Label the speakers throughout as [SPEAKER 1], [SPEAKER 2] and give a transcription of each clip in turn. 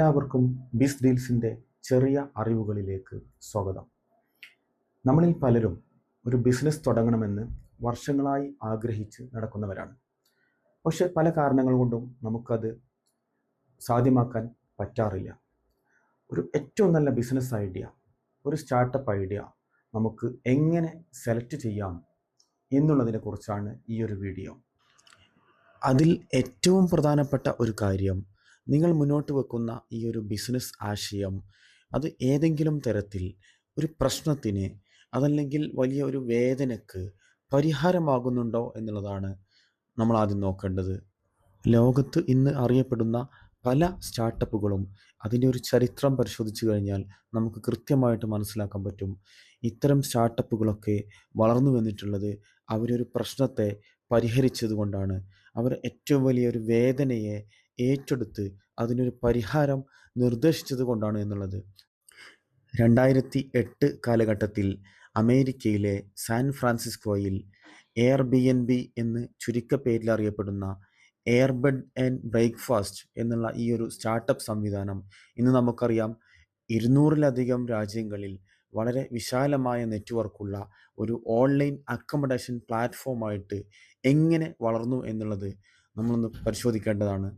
[SPEAKER 1] എല്ലാവർക്കും ബിസ് ഡീൽസിൻ്റെ ചെറിയ അറിവുകളിലേക്ക് സ്വാഗതം. നമ്മളിൽ പലരും ഒരു ബിസിനസ് തുടങ്ങണമെന്ന് വർഷങ്ങളായി ആഗ്രഹിച്ച് നടക്കുന്നവരാണ്. പക്ഷെ പല കാരണങ്ങൾ കൊണ്ടും നമുക്കത് സാധ്യമാക്കാൻ പറ്റാറില്ല. ഒരു ഏറ്റവും നല്ല ബിസിനസ് ഐഡിയ, ഒരു സ്റ്റാർട്ടപ്പ് ഐഡിയ നമുക്ക് എങ്ങനെ സെലക്ട് ചെയ്യാം എന്നുള്ളതിനെക്കുറിച്ചാണ് ഈ ഒരു വീഡിയോ. അതിൽ ഏറ്റവും പ്രധാനപ്പെട്ട ഒരു കാര്യം, നിങ്ങൾ മുന്നോട്ട് വെക്കുന്ന ഈ ഒരു ബിസിനസ് ആശയം അത് ഏതെങ്കിലും തരത്തിൽ ഒരു പ്രശ്നത്തിന് അതല്ലെങ്കിൽ വലിയ ഒരു വേദനയ്ക്ക് പരിഹാരമാകുന്നുണ്ടോ എന്നുള്ളതാണ് നമ്മൾ ആദ്യം നോക്കേണ്ടത്. ലോകത്ത് ഇന്ന് അറിയപ്പെടുന്ന പല സ്റ്റാർട്ടപ്പുകളും അതിൻ്റെ ഒരു ചരിത്രം പരിശോധിച്ചു കഴിഞ്ഞാൽ നമുക്ക് കൃത്യമായിട്ട് മനസ്സിലാക്കാൻ പറ്റും. ഇത്തരം സ്റ്റാർട്ടപ്പുകളൊക്കെ വളർന്നു വന്നിട്ടുള്ളത് അവരൊരു പ്രശ്നത്തെ പരിഹരിച്ചത് കൊണ്ടാണ്. അവർ ഏറ്റവും വലിയൊരു വേദനയെ ഏറ്റെടുത്ത് അതിനൊരു പരിഹാരം നിർദ്ദേശിച്ചത് കൊണ്ടാണ് എന്നുള്ളത്. 2008 കാലഘട്ടത്തിൽ അമേരിക്കയിലെ സാൻ ഫ്രാൻസിസ്കോയിൽ എയർബിഎൻബി എന്ന് ചുരുക്കപ്പേരിൽ അറിയപ്പെടുന്ന എയർബെഡ് ആൻഡ് ബ്രേക്ക്ഫാസ്റ്റ് എന്നുള്ള ഈ ഒരു സ്റ്റാർട്ടപ്പ് സംവിധാനം ഇന്ന് നമുക്കറിയാം 200-ലധികം രാജ്യങ്ങളിൽ വളരെ വിശാലമായ നെറ്റ്വർക്കുള്ള ഒരു ഓൺലൈൻ അക്കോമഡേഷൻ പ്ലാറ്റ്ഫോമായിട്ട് എങ്ങനെ വളർന്നു എന്നുള്ളത് നമ്മളൊന്ന് പരിശോധിക്കേണ്ടതാണ്.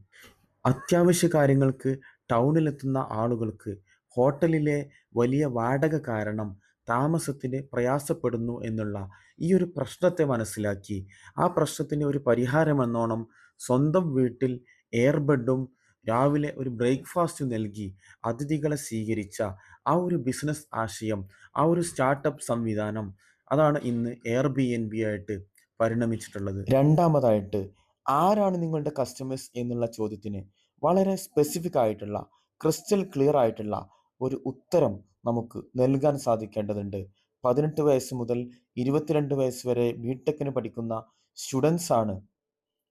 [SPEAKER 1] അത്യാവശ്യ കാര്യങ്ങൾക്ക് ടൗണിലെത്തുന്ന ആളുകൾക്ക് ഹോട്ടലിലെ വലിയ വാടക കാരണം താമസത്തിന് പ്രയാസപ്പെടുന്നു എന്നുള്ള ഈ ഒരു പ്രശ്നത്തെ മനസ്സിലാക്കി ആ പ്രശ്നത്തിന് ഒരു പരിഹാരമെന്നോണം സ്വന്തം വീട്ടിൽ എയർബെഡും രാവിലെ ഒരു ബ്രേക്ക്ഫാസ്റ്റ് നൽകി അതിഥികളെ സ്വീകരിച്ച ആ ഒരു ബിസിനസ് ആശയം, ആ ഒരു സ്റ്റാർട്ടപ്പ് സംവിധാനം, അതാണ് ഇന്ന് എയർബിഎൻബി ആയിട്ട് പരിണമിച്ചിട്ടുള്ളത്. രണ്ടാമതായിട്ട്, ആരാണ് നിങ്ങളുടെ കസ്റ്റമേഴ്സ് എന്നുള്ള ചോദ്യത്തിന് വളരെ സ്പെസിഫിക് ആയിട്ടുള്ള ക്രിസ്റ്റൽ ക്ലിയർ ആയിട്ടുള്ള ഒരു ഉത്തരം നമുക്ക് നൽകാൻ സാധിക്കേണ്ടതുണ്ട്. 18 വയസ്സ് മുതൽ 22 വയസ്സ് വരെ ബിടെക്കിന് പഠിക്കുന്ന സ്റ്റുഡൻസ് ആണ്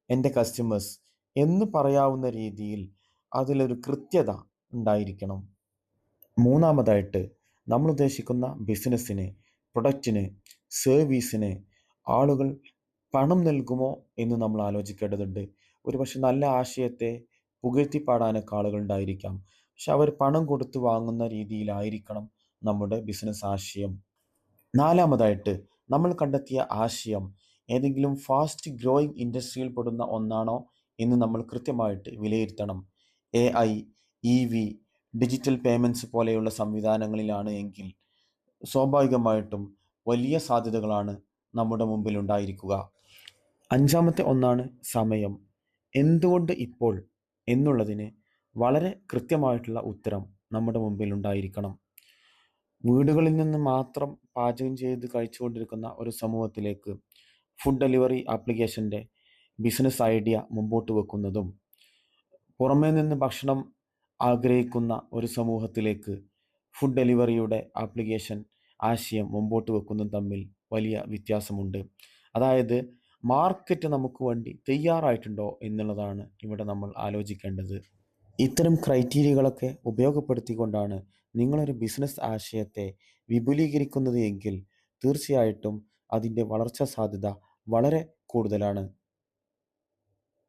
[SPEAKER 1] എൻ്റെ കസ്റ്റമേഴ്സ് എന്ന് പറയാവുന്ന രീതിയിൽ അതിലൊരു കൃത്യത ഉണ്ടായിരിക്കണം. മൂന്നാമതായിട്ട്, നമ്മൾ ഉദ്ദേശിക്കുന്ന ബിസിനസ്സിന്, പ്രൊഡക്റ്റിന്, സർവീസിന് ആളുകൾ പണം നൽകുമോ എന്ന് നമ്മൾ ആലോചിക്കേണ്ടതുണ്ട്. ഒരുപക്ഷെ നല്ല ആശയത്തെ പുകഴ്ത്തിപ്പാടാനൊക്കെ ആളുകൾ ഉണ്ടായിരിക്കാം, പക്ഷെ അവർ പണം കൊടുത്ത് വാങ്ങുന്ന രീതിയിലായിരിക്കണം നമ്മുടെ ബിസിനസ് ആശയം. നാലാമതായിട്ട്, നമ്മൾ കണ്ടെത്തിയ ആശയം ഏതെങ്കിലും ഫാസ്റ്റ് ഗ്രോയിങ് ഇൻഡസ്ട്രിയിൽ പെടുന്ന ഒന്നാണോ എന്ന് നമ്മൾ കൃത്യമായിട്ട് വിലയിരുത്തണം. AI, EV, ഡിജിറ്റൽ പേയ്മെൻറ്റ്സ് പോലെയുള്ള സംവിധാനങ്ങളിലാണ് എങ്കിൽ സ്വാഭാവികമായിട്ടും വലിയ സാധ്യതകളാണ് നമ്മുടെ മുമ്പിൽ ഉണ്ടായിരിക്കുക. അഞ്ചാമത്തെ ഒന്നാണ് സമയം. എന്തുകൊണ്ട് ഇപ്പോൾ എന്നുള്ളതിന് വളരെ കൃത്യമായിട്ടുള്ള ഉത്തരം നമ്മുടെ മുമ്പിൽ ഉണ്ടായിരിക്കണം. വീടുകളിൽ നിന്ന് മാത്രം പാചകം ചെയ്ത് കഴിച്ചുകൊണ്ടിരിക്കുന്ന ഒരു സമൂഹത്തിലേക്ക് ഫുഡ് ഡെലിവറി ആപ്ലിക്കേഷൻ്റെ ബിസിനസ് ഐഡിയ മുമ്പോട്ട് വെക്കുന്നതും പുറമേ നിന്ന് ഭക്ഷണം ആഗ്രഹിക്കുന്ന ഒരു സമൂഹത്തിലേക്ക് ഫുഡ് ഡെലിവറിയുടെ ആപ്ലിക്കേഷൻ ആശയം മുമ്പോട്ട് വെക്കുന്നതും തമ്മിൽ വലിയ വ്യത്യാസമുണ്ട്. അതായത് മാർക്കറ്റ് നമുക്ക് വേണ്ടി തയ്യാറായിട്ടുണ്ടോ എന്നുള്ളതാണ് ഇവിടെ നമ്മൾ ആലോചിക്കേണ്ടത്. ഇത്തരം ക്രൈറ്റീരിയകളൊക്കെ ഉപയോഗപ്പെടുത്തിക്കൊണ്ടാണ് നിങ്ങളൊരു ബിസിനസ് ആശയത്തെ വിപുലീകരിക്കുന്നത് എങ്കിൽ തീർച്ചയായിട്ടും അതിൻ്റെ വളർച്ചാ സാധ്യത വളരെ കൂടുതലാണ്.